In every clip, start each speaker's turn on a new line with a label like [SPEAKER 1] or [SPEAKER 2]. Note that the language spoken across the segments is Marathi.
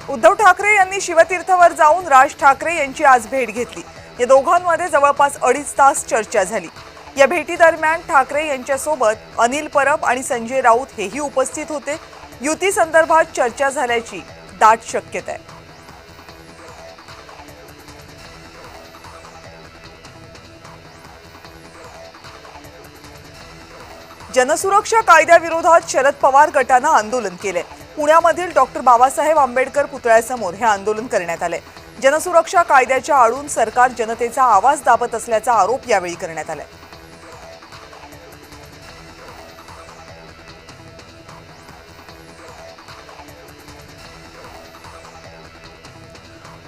[SPEAKER 1] उद्धव ठाकरे यांनी शिवतीर्थवर जाऊन राज ठाकरे यांची आज भेट घेतली। या दोघांमध्ये जवळपास 2.5 तास चर्चा झाली। या भेटीदरम्यान ठाकरे यांच्यासोबत अनिल परब आणि संजय राऊत हेही उपस्थित होते। युती संदर्भात चर्चा झाल्याची दाट शक्यता आहे। जनसुरक्षा कायद्याविरोधात शरद पवार गटानं आंदोलन केले। पुण्यामधील डॉक्टर बाबासाहेब आंबेडकर पुतळ्यासमोर हे आंदोलन करण्यात आले। जनसुरक्षा कायद्याच्या आडून सरकार जनतेचा आवाज दाबत असल्याचा आरोप यावेळी करण्यात आला।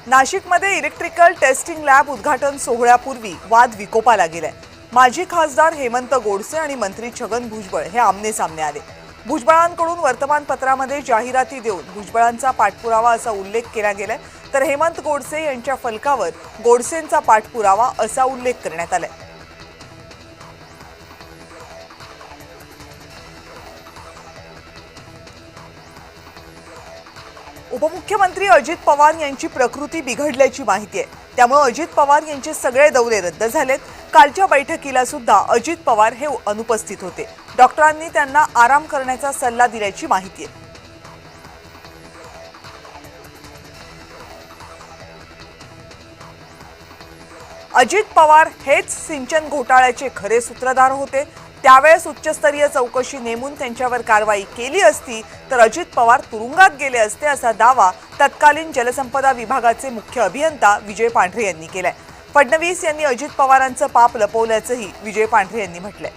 [SPEAKER 1] नाशिकमध्ये इलेक्ट्रिकल टेस्टिंग लॅब उद्घाटन सोहळ्यापूर्वी वाद विकोपाला गेलाय। माजी खासदार हेमंत गोडसे आणि मंत्री छगन भुजबळ हे आमने-सामने आले। भुजबळांकडून वर्तमानपत्रामध्ये जाहिराती देऊन भुजबळांचा पाठपुरावा असा उल्लेख केला गेलाय, तर हेमंत गोडसे यांच्या फलकावर गोडसेंचा पाठपुरावा असा उल्लेख करण्यात आलाय। उपमुख्यमंत्री अजित पवार यांची प्रकृती बिघडल्याची माहिती आहे, त्यामुळे अजित पवार यांचे सगळे दौरे रद्द झालेत। कालच्या बैठकीला सुद्धा अजित पवार हे अनुपस्थित होते। डॉक्टरांनी त्यांना आराम करण्याचा सल्ला दिल्याची माहिती आहे। अजित पवार हेच सिंचन घोटाळ्याचे खरे सूत्रधार होते। त्यावेळेस उच्चस्तरीय चौकशी नेमून त्यांच्यावर कारवाई केली असती तर अजित पवार तुरुंगात गेले असते, असा दावा तत्कालीन जलसंपदा विभागाचे मुख्य अभियंता विजय पांढरे यांनी केलाय। फडणवीस यांनी अजित पवारांचं पाप लपवल्याचंही विजय पांढरे यांनी म्हटलंय।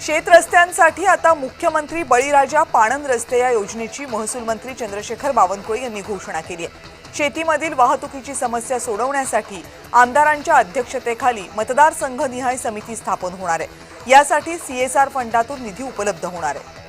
[SPEAKER 1] शेत रस्त्यांसाठी आता मुख्यमंत्री बळीराजा पाणंद रस्ते या योजनेची महसूल मंत्री चंद्रशेखर बावनकुळे यांनी घोषणा केली आहे। शेतीमधील वाहतुकीची समस्या सोडवण्यासाठी आमदारांच्या अध्यक्षतेखाली मतदारसंघनिहाय समिती स्थापन होणार आहे। यासाठी CSR फंडातून निधी उपलब्ध होणार आहे।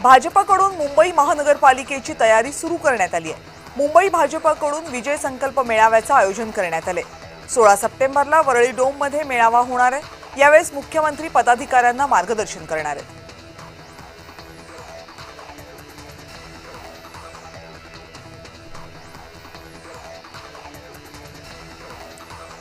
[SPEAKER 1] भाजपकडून मुंबई महानगरपालिकेची तयारी सुरू करण्यात आली आहे। मुंबई भाजपकडून विजय संकल्प मेळाव्याचं आयोजन करण्यात आले। 16 सप्टेंबरला वरळी डोममध्ये मेळावा होणार आहे। यावेळेस मुख्यमंत्री पदाधिकाऱ्यांना मार्गदर्शन करणार आहेत।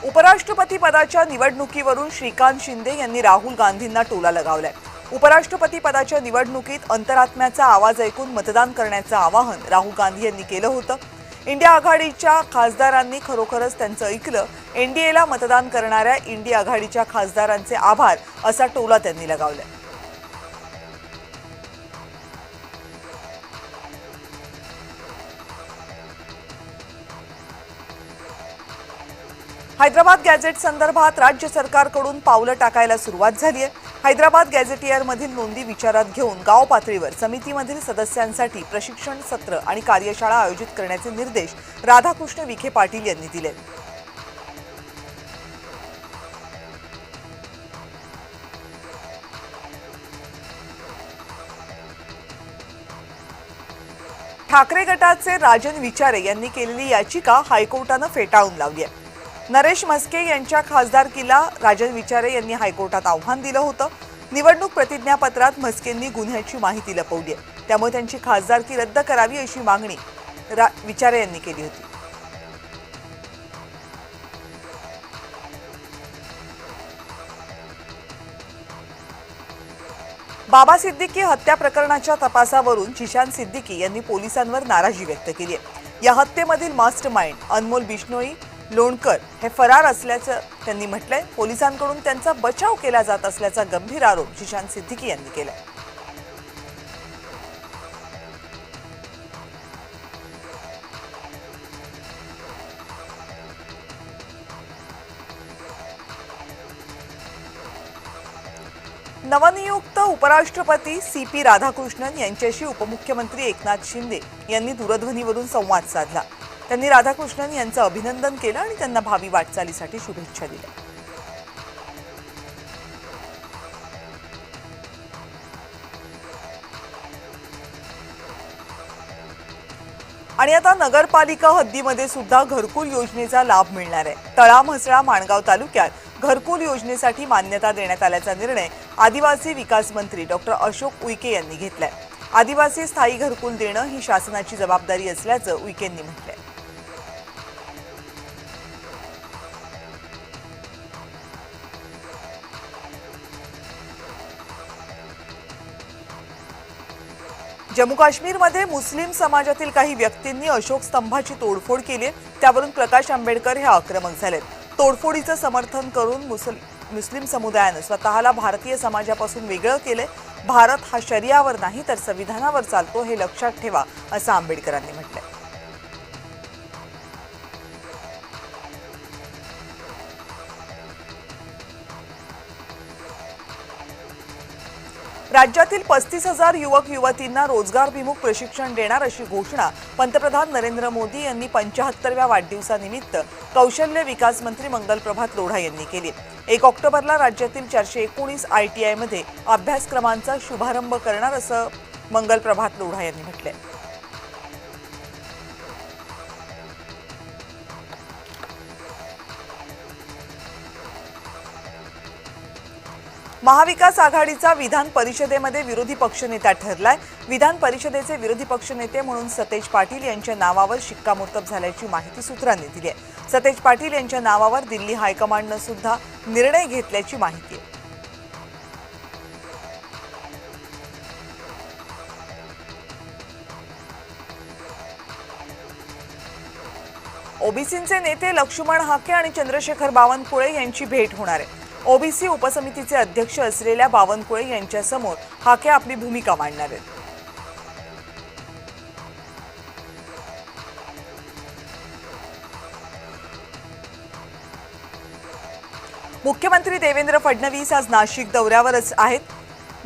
[SPEAKER 1] उपराष्ट्रपती पदाच्या निवडणुकीवरून श्रीकांत शिंदे यांनी राहुल गांधींना टोला लगावलाय। उपराष्ट्रपती पदाच्या निवडणुकीत अंतरात्म्याचा आवाज ऐकून मतदान करण्याचं आवाहन राहुल गांधी यांनी केलं होतं। इंडिया आघाडीच्या खासदारांनी खरोखरच त्यांचं ऐकलं। NDAला मतदान करणाऱ्या इंडिया आघाडीच्या खासदारांचे आभार, असा टोला त्यांनी लगावलाय। हैदराबाद गॅझेट संदर्भात राज्य सरकारकडून पावलं टाकायला सुरुवात झाली आहे। हैदराबाद गॅझेटियरमधील नोंदी विचारात घेऊन गाव पातळीवर समितीमधील सदस्यांसाठी प्रशिक्षण सत्र आणि कार्यशाळा आयोजित करण्याचे निर्देश राधाकृष्ण विखे पाटील यांनी दिले। ठाकरे गटाचे राजन विचारे यांनी केलेली याचिका हायकोर्टानं फेटाळून लावली आहे। नरेश म्हस्के यांच्या खासदारकीला राजन विचारे यांनी हायकोर्टात आव्हान दिलं होतं। निवडणूक प्रतिज्ञापत्रात म्हस्केंनी गुन्ह्याची माहिती लपवली आहे, त्यामुळे त्यांची खासदारकी रद्द करावी अशी मागणी विचारे यांनी केली होती। बाबा सिद्दीकी हत्या प्रकरणाच्या तपासावरून जिशान सिद्दीकी यांनी पोलिसांवर नाराजी व्यक्त केली आहे। या हत्येमधील मास्टरमाइंड अनमोल बिश्नोई लोणकर हे फरार असल्याचं त्यांनी म्हटलंय। पोलिसांकडून त्यांचा बचाव केला जात असल्याचा गंभीर आरोप जिशान सिद्दीकी यांनी केला। नवनियुक्त उपराष्ट्रपती CP राधाकृष्णन यांच्याशी उपमुख्यमंत्री एकनाथ शिंदे यांनी दूरध्वनीवरून संवाद साधला। त्यांनी राधाकृष्णन यांचं अभिनंदन केलं आणि त्यांना भावी वाटचालीसाठी शुभेच्छा दिल्या। आणि आता नगरपालिका हद्दीमध्ये सुद्धा घरकुल योजनेचा लाभ मिळणार आहे। तळा म्हसळा माणगाव तालुक्यात घरकुल योजनेसाठी मान्यता देण्यात आल्याचा निर्णय आदिवासी विकास मंत्री डॉक्टर अशोक उईके यांनी घेतलाय। आदिवासी स्थायी घरकुल देणं ही शासनाची जबाबदारी असल्याचं उईकेंनी म्हटलंय। जम्मू काश्मीरमध्ये मुस्लिम समाजातील काही व्यक्तींनी अशोक स्तंभाची तोडफोड केली। त्यावरून प्रकाश आंबेडकर हे आक्रमक झालेत। तोडफोडीचं समर्थन करून मुस्लिम समुदायानं स्वतःला भारतीय समाजापासून वेगळं केले। भारत हा शरियावर नाही तर संविधानावर चालतो हे लक्षात ठेवा असं आंबेडकरांनी म्हटलंय। राज्यातील 35,000 युवक युवतींना रोजगारभिमुख प्रशिक्षण देणार अशी घोषणा पंतप्रधान नरेंद्र मोदी यांनी 75व्या वाढदिवसानिमित्त कौशल्य विकास मंत्री मंगल प्रभात लोढा यांनी केली। 1 ऑक्टोबरला राज्यातील 419 ITI मध्ये अभ्यासक्रमांचा शुभारंभ करणार असं मंगल प्रभात लोढा यांनी म्हटलंय। महाविकास आघाडीचा विधान परिषदेमध्ये विरोधी पक्षनेता ठरलाय। विधान परिषदेचे विरोधी पक्षनेते म्हणून सतेज पाटील यांच्या नावावर शिक्कामोर्तब झाल्याची माहिती सूत्रांनी दिली आहे। सतेज पाटील यांच्या नावावर दिल्ली हायकमांडनं सुद्धा निर्णय घेतल्याची माहिती आहे। ओबीसींचे नेते लक्ष्मण हाके आणि चंद्रशेखर बावनकुळे यांची भेट होणार आहे। ओबीसी उपसमितीचे अध्यक्ष असलेल्या बावनकुळे यांच्यासमोर हाके आपली भूमिका मांडणार आहेत। मुख्यमंत्री देवेंद्र फडणवीस आज नाशिक दौऱ्यावरच आहेत।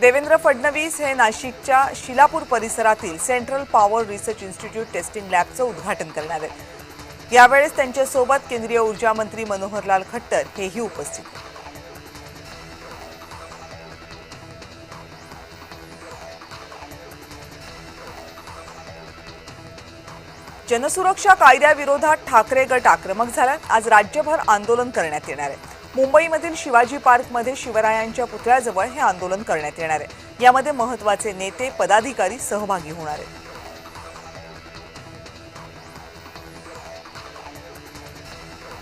[SPEAKER 1] देवेंद्र फडणवीस हे नाशिकच्या शिलापूर परिसरातील central power research institute testing लॅबचं उद्घाटन करणार आहेत। यावेळेस त्यांच्यासोबत केंद्रीय ऊर्जा मंत्री मनोहरलाल खट्टर हेही उपस्थित आहेत। जनसुरक्षा कायद्याविरोधात ठाकरे गट आक्रमक झाला। आज राज्यभर आंदोलन करण्यात येणार आहे। मुंबईमधील शिवाजी पार्कमध्ये शिवरायांच्या पुतळ्याजवळ हे आंदोलन करण्यात येणार आहे। यामध्ये महत्त्वाचे नेते पदाधिकारी सहभागी होणार आहेत।